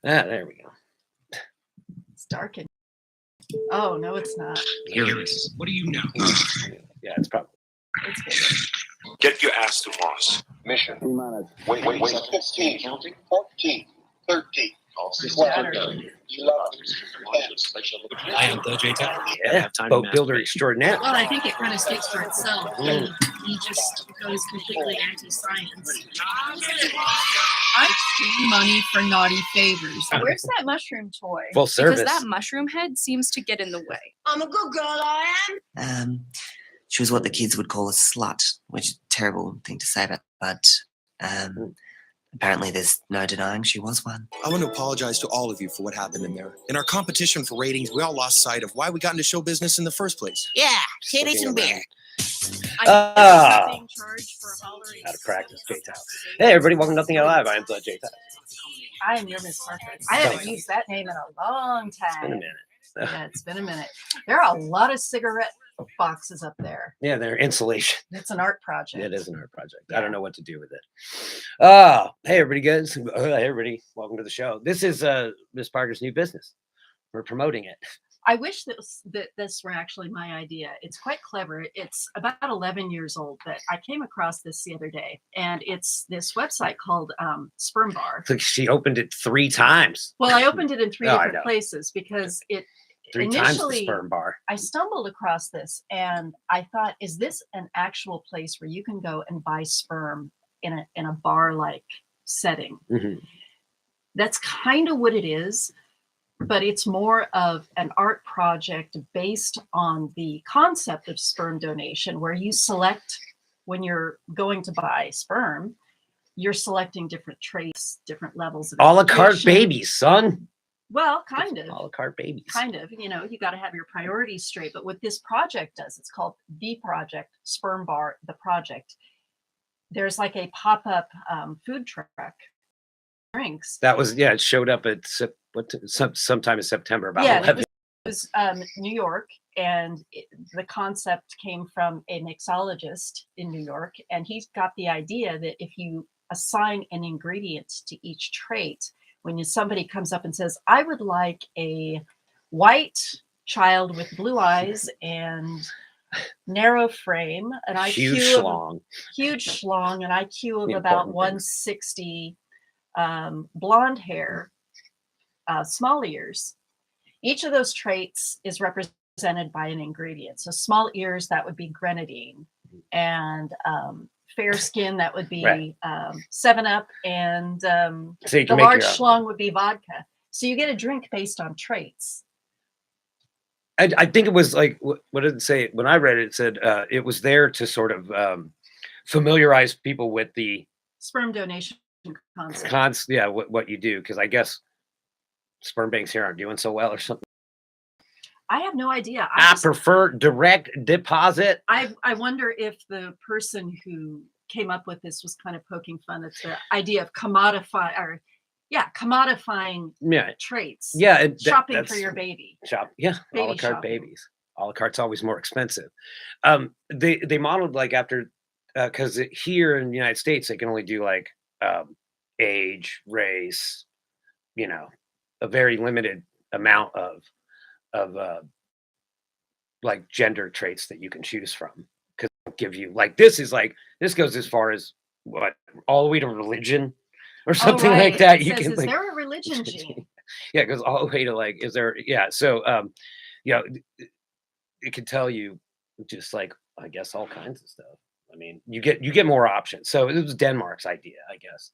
There we go. It's dark and oh no, it's not. Here it is. What do you know? Yeah, it's probably. It's good. Get your ass to Mars. Mission. Wait. 15, 14, 13. All systems are go. I am the J-Tech. Yeah, boat builder extraordinaire. Well, I think it kind of speaks for itself. He just goes completely anti-science. I'm paying money for naughty favors. Where's that mushroom toy? Full service. Because that mushroom head seems to get in the way. I'm a good girl, I am. She was what the kids would call a slut, which is a terrible thing to say, but apparently there's no denying she was one. I want to apologize to all of you for what happened in there. In our competition for ratings, we all lost sight of why we got into show business in the first place. Yeah, titties and beer. I'm being charged for hollering. Out of practice, J-Town. Hey, everybody, welcome to Nothing Alive. I am the J-Town. I am your Miss Parker. I haven't used that name in a long time. It's been a minute. Yeah, it's been a minute. There are a lot of cigarette boxes up there. Yeah, they're insulation. It's an art project. It is an art project. Yeah. I don't know what to do with it. Oh, hey, everybody, guys. Hey, everybody. Welcome to the show. This is Miss Parker's new business. We're promoting it. I wish that this were actually my idea. It's quite clever. It's about 11 years old, but I came across this the other day, and it's this website called Sperm Bar. It's like she opened it 3 times. Well, I opened it in 3 Oh, I different know. places because it 3 times the initially Sperm Bar. I stumbled across this and I thought, is this an actual place where you can go and buy sperm in a bar-like setting? Mhm. That's kind of what it is, but it's more of an art project based on the concept of sperm donation, where you select, when you're going to buy sperm, you're selecting different traits, different levels of A la carte nutrition. babies, son. Well, kind of. A la carte babies. Kind of, you got to have your priorities straight. But what this project does, it's called The Project, Sperm Bar, The Project. There's like a pop-up food truck, drinks. That was, it showed up at sometime in September, about Yeah, 11. it was New York, and the concept came from a mixologist in New York, and he's got the idea that if you assign an ingredient to each trait, when somebody comes up and says, I would like a white child with blue eyes and narrow frame, an Huge IQ schlong. huge schlong, an IQ of The about important things. 160, blonde hair, small ears. Each of those traits is represented by an ingredient. So small ears, that would be grenadine, and fair skin, that would be Right. 7-Up, and So you the can make large your own. schlong would be vodka. So you get a drink based on traits. I think it was like, what did it say? When I read it, it said it was there to sort of familiarize people with the Sperm donation concept. what you do. Because I guess sperm banks here aren't doing so well or something. I have no idea. I prefer direct deposit. I wonder if the person who came up with this was kind of poking fun at the idea of commodifying traits. Yeah, Shopping for your baby. A la Baby carte shopping. babies. A la carte's always more expensive. They modeled like after, because here in the United States they can only do like age, race, a very limited amount of like gender traits that you can choose from, because give you like this goes as far as what, all the way to religion or something like that. It You says, can is like, there a religion gene? yeah, it goes all the way to like, is there? Yeah, so it can tell you just like, I guess, all kinds of stuff. I mean, you get more options. So it was Denmark's idea, I guess.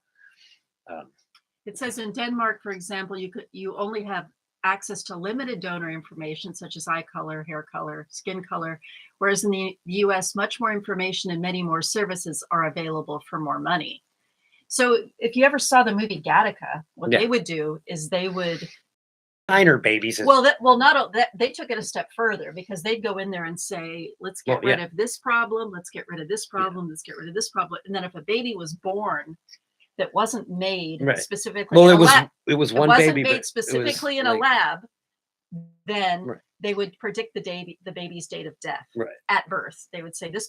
It says in Denmark, for example, you only have access to limited donor information such as eye color, hair color, skin color, whereas in the US, much more information and many more services are available for more money. So if you ever saw the movie Gattaca, what they would do is they would minor babies. They took it a step further, because they'd go in there and say, let's get rid of this problem, let's get rid of this problem, let's get rid of this problem. And then if a baby was born that wasn't made specifically, well, in it was it one wasn't baby, made specifically in a lab, then they would predict the baby's date of death at birth. They would say this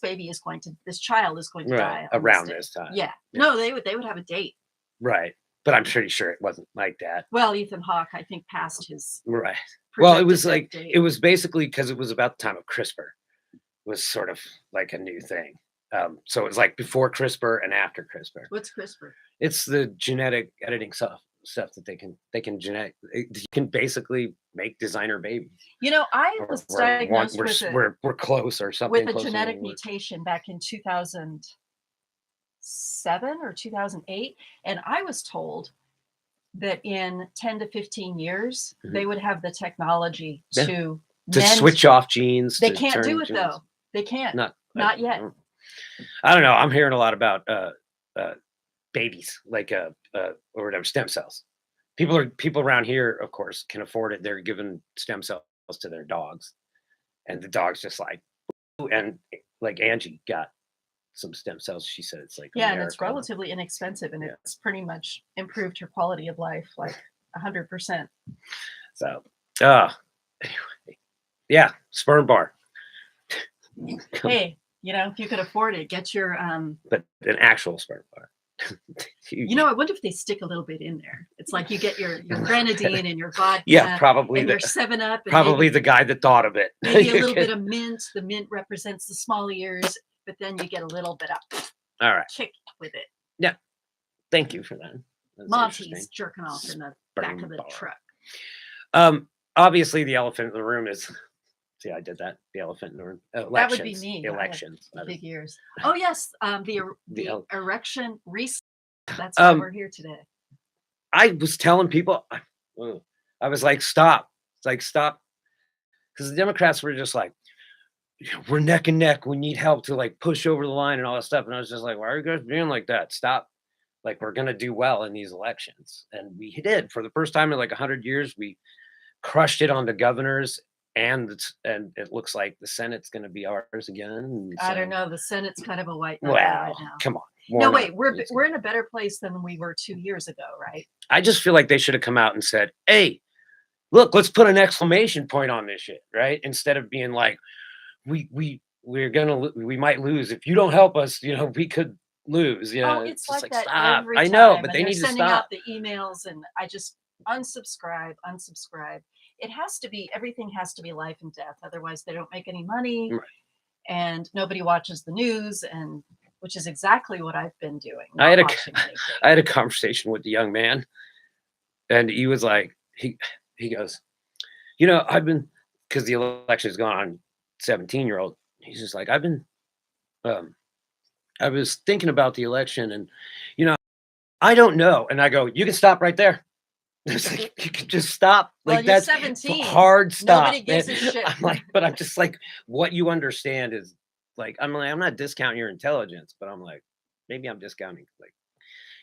child is going to die around this time. Yeah. No, they would have a date. Right. but I'm pretty sure it wasn't like that. Well, Ethan Hawke, I think, passed his. Right. Well, it projected was death like, date. it was basically because it was about the time of CRISPR was sort of like a new thing. So it was like before CRISPR and after CRISPR. What's CRISPR? It's the genetic editing stuff that they can you can basically make designer babies. You know, I Or was we're, diagnosed with we're close or something. with a closer than genetic we were. mutation back in 2007 or 2008, and I was told that in 10 to 15 years they would have the technology Yeah. to To mend- switch off genes. They to can't turn do it genes. though. They can't. Not yet. I don't know. I'm hearing a lot about babies, like or whatever, stem cells. People around here, of course, can afford it. They're giving stem cells to their dogs, and the dog's just like, "Ooh," and like Angie got some stem cells. She said it's like a Yeah, and it's miracle. relatively inexpensive, and Yeah. it's pretty much improved her quality of life like 100%. So, anyway, yeah, sperm bar, Hey, you know, if you could afford it, get your but an actual sperm bar. you know, I wonder if they stick a little bit in there. It's like you get your grenadine and your vodka, Yeah, probably and the your 7-Up, and probably the guy that thought of it. maybe a little bit of mint. The mint represents the small ears, but then you get a little bit of All right. kick with it. Thank you for that. That's Monty's interesting. jerking off in the back Sperm of the bar. truck. Obviously the elephant in the room is see, I did that. The elephant in the room. Elections. That would be me. I have Elections. big ears. Oh yes, the el- erection resluts. That's why we're here today. I was telling people, I was like, stop. It's like, stop. Because the Democrats were just like, we're neck and neck. We need help to like push over the line and all that stuff. And I was just like, why are you guys being like that? Stop. Like, we're going to do well in these elections. And we did. For the first time in like 100 years, we crushed it on the governors. And it looks like the Senate's going to be ours again. I So, don't know. The Senate's kind of a white knuckle well, right now. come on. No, Warren wait, up. we're in a better place than we were 2 years ago, right? I just feel like they should have come out and said, hey, look, let's put an exclamation point on this shit, right? Instead of being like, we might lose. If you don't help us, you know, we could lose. You know, Oh, it's just like that stop. every I know, time, but and they they're need to sending stop. out the emails, and I just unsubscribe. It has to be, everything has to be life and death. Otherwise, they don't make any money, Right. and nobody watches the news, and which is exactly what I've been doing. I had I a conversation with the young man, and he was like, he goes, you know, because the election is going on, 17-year-old. He's just like, I was thinking about the election, and you know, I don't know. And I go, you can stop right there. It's like, you can just stop. Well, Like you're that's 17. hard stop. Nobody gives a man. shit. I'm like, but I'm just like, what you understand is like, I'm not discounting your intelligence, but I'm like, maybe I'm discounting like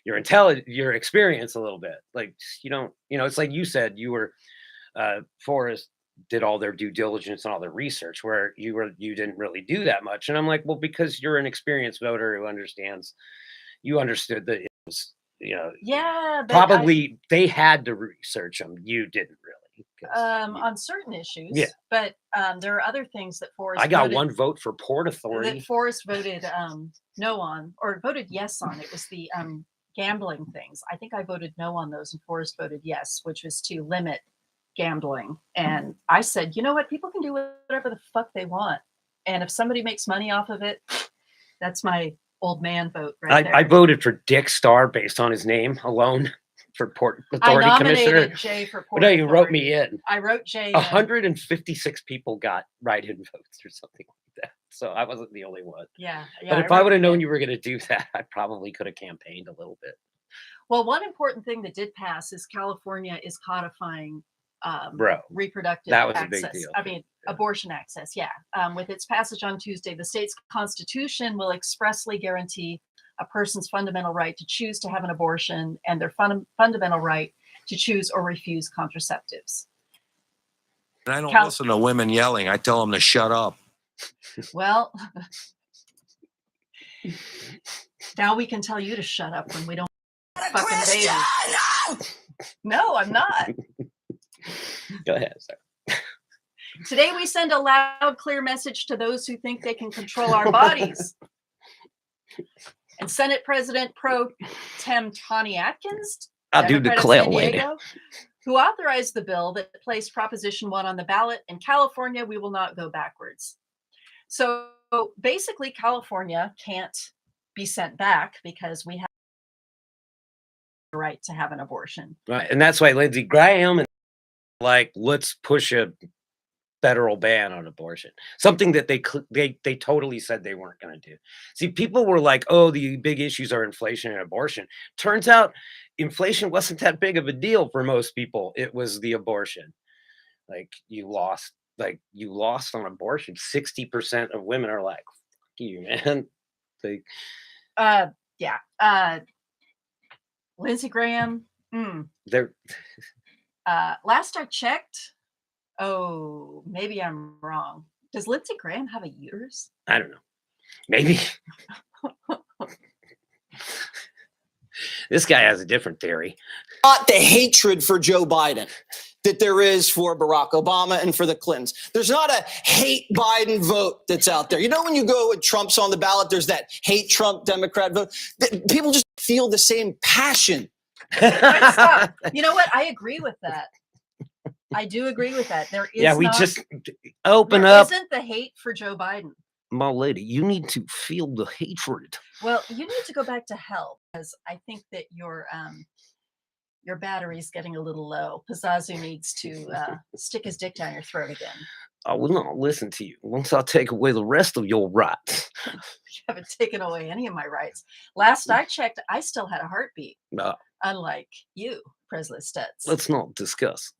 your experience a little bit. Like, you don't, you know, it's like you said, you were Forrest did all their due diligence and all their research, where you didn't really do that much. And I'm like, well, because you're an experienced voter who understands, you understood that it was, you know, Yeah, but probably they had to research them. You didn't really. 'Cause on certain issues. Yeah. But there are other things that Forrest. I got voted, one vote for Port Authority. that Forrest voted no on, or voted yes on. It was the gambling things. I think I voted no on those, and Forrest voted yes, which was to limit gambling. And I said, you know what? People can do whatever the fuck they want, and if somebody makes money off of it, that's my old man vote right there. I voted for Dick Starr based on his name alone for Port Authority I Commissioner. nominated Jay for Port But no, you wrote Authority. me in. I wrote Jay. 156 people got write-in votes or something like that. So I wasn't the only one. Yeah. But if I would have known you were going to do that, I probably could have campaigned a little bit. Well, one important thing that did pass is California is codifying reproductive that was a access. big deal. I mean, abortion access. Yeah. With its passage on Tuesday, the state's constitution will expressly guarantee a person's fundamental right to choose to have an abortion and their fundamental right to choose or refuse contraceptives. And I don't listen to women yelling. I tell them to shut up. Well, now we can tell you to shut up when we don't fucking baby. No, I'm not. Go ahead. Sorry. Today we send a loud, clear message to those who think they can control our bodies. And Senate President Pro Tem Tawny Atkins I'll do the Democrat of Claire San lady. Diego, who authorized the bill that placed Proposition 1 on the ballot. In California, we will not go backwards. So basically, California can't be sent back because we have the right to have an abortion. Right. And that's why Lindsey Graham and like, let's push a federal ban on abortion. Something that they totally said they weren't going to do. See, people were like, "Oh, the big issues are inflation and abortion." Turns out inflation wasn't that big of a deal for most people. It was the abortion. Like you lost on abortion. 60% of women are like, "Fuck you, man." Like, Yeah. Lindsey Graham. they're Last I checked, oh, maybe I'm wrong. Does Lindsey Graham have a uterus? I don't know. Maybe this guy has a different theory. Not the hatred for Joe Biden that there is for Barack Obama and for the Clintons. There's not a hate Biden vote that's out there. You know, when you go with Trump's on the ballot, there's that hate Trump Democrat vote. People just feel the same passion. Stop. You know what? I agree with that. I do agree with that. There is Just open up. Isn't the hate for Joe Biden? My lady, you need to feel the hatred. Well, you need to go back to hell because I think that your battery's getting a little low. Pizzazu needs to stick his dick down your throat again. I will not listen to you once I take away the rest of your rights. You haven't taken away any of my rights. Last I checked, I still had a heartbeat. No. Unlike you, Presley Stutz. Let's not discuss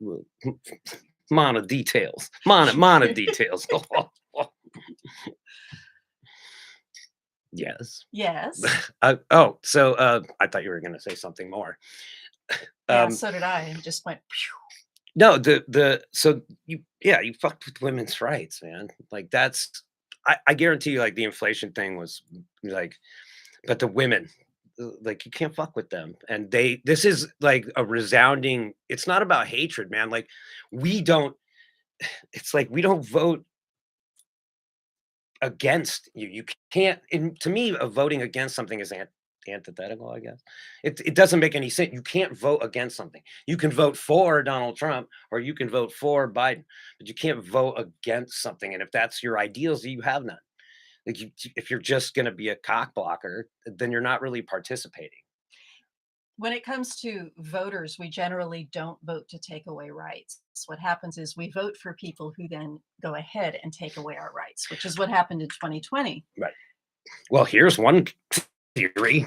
minor details. Minor details. Yes. Yes. I thought you were going to say something more. Yeah, so did I. And just went. Phew. No, you fucked with women's rights, man. Like I guarantee you, like the inflation thing was like, but the women, like you can't fuck with them. And this is like a resounding, it's not about hatred, man. Like it's like we don't vote against you. You can't, to me, voting against something is antithetical, I guess. It doesn't make any sense. You can't vote against something. You can vote for Donald Trump or you can vote for Biden, but you can't vote against something. And if that's your ideals, you have none. Like if you're just going to be a cock blocker, then you're not really participating. When it comes to voters, we generally don't vote to take away rights. What happens is we vote for people who then go ahead and take away our rights, which is what happened in 2020. Right. Well, here's one theory.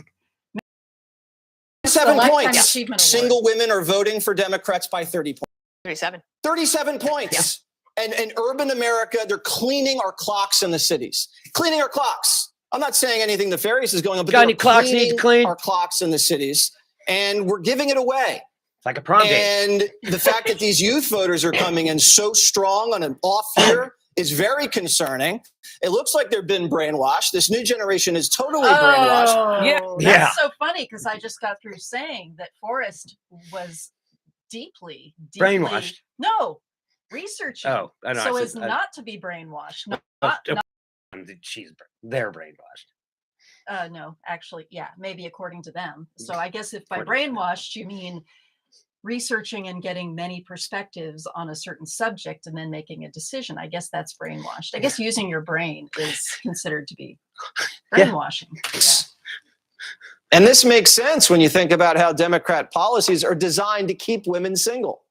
7 points. Achievement Single Award. women are voting for Democrats by 30 points. 37. 37 points. Yeah. And urban America, they're cleaning our clocks in the cities. Cleaning our clocks. I'm not saying anything nefarious is going on, but got any clocks need to clean? Our clocks in the cities, and we're giving it away. It's like a prom date. And the fact that these youth voters are coming in so strong on an off year is very concerning. It looks like they've been brainwashed. This new generation is totally brainwashed. That's so funny because I just got through saying that Forrest was deeply brainwashed. No, researching. Oh, I know. So as not to be brainwashed. They're brainwashed. No, actually, yeah, maybe according to them. So I guess if by brainwashed you mean researching and getting many perspectives on a certain subject and then making a decision, I guess that's brainwashed. I guess using your brain is considered to be brainwashing. Yeah. And this makes sense when you think about how Democrat policies are designed to keep women single.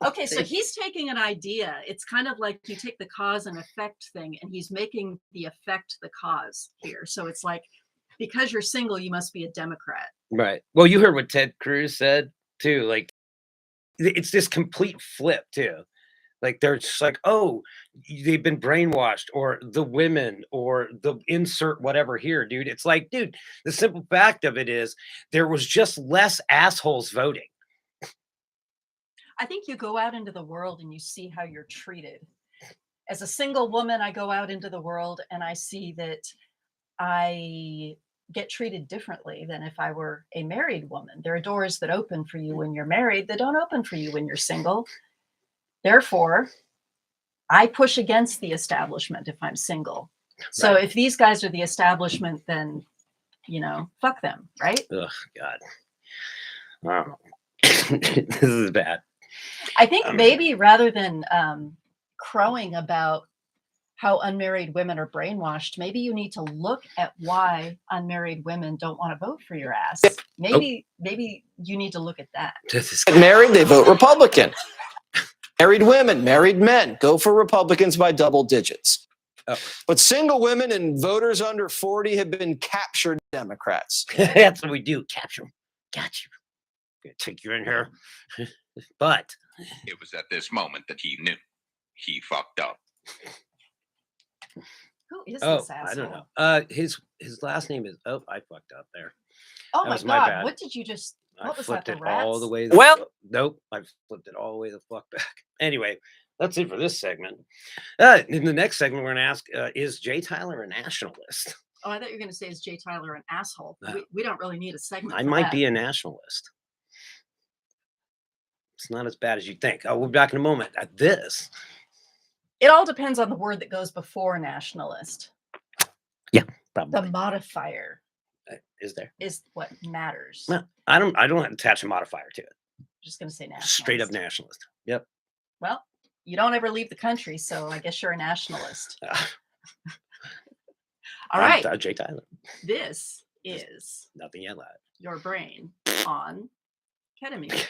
Okay, so he's taking an idea. It's kind of like you take the cause and effect thing, and he's making the effect the cause here. So it's like, because you're single, you must be a Democrat. Right. Well, you heard what Ted Cruz said too. Like, it's this complete flip too. Like they're just like, oh, they've been brainwashed, or the women, or the insert whatever here, dude. It's like, dude, the simple fact of it is there was just less assholes voting. I think you go out into the world and you see how you're treated. As a single woman, I go out into the world and I see that I get treated differently than if I were a married woman. There are doors that open for you when you're married that don't open for you when you're single. Therefore, I push against the establishment if I'm single. So if these guys are the establishment, then fuck them, right? Ugh, God. I don't know. This is bad. I think maybe rather than crowing about how unmarried women are brainwashed, maybe you need to look at why unmarried women don't want to vote for your ass. Maybe you need to look at that. Get married, they vote Republican. Married women, married men, go for Republicans by double digits. Oh. But single women and voters under 40 have been captured Democrats. That's what we do. Capture them. Got you. Gonna take you in here. But It was at this moment that he knew he fucked up. Who is oh, this asshole? I don't know. His last name is I fucked up there. Oh That my was my God! bad. What did you just? I What was that? flipped The it all the rats? way. Well- nope. I flipped it all the way the fuck back. Anyway, that's it for this segment. In the next segment, we're gonna ask: is Jay Tyler a nationalist? Oh, I thought you were going to say, is Jay Tyler an asshole? No. We don't really need a segment. I for might that. be a nationalist. It's not as bad as you think. We'll be back in a moment. At this. It all depends on the word that goes before nationalist. Yeah, probably. The modifier Is there? is what matters. No, I don't attach a modifier to it. Just going to say nationalist. Straight up nationalist. Yep. Well, you don't ever leave the country, so I guess you're a nationalist. All right. Jay Tyler. This is Nothing yet live. your brain on ketamine.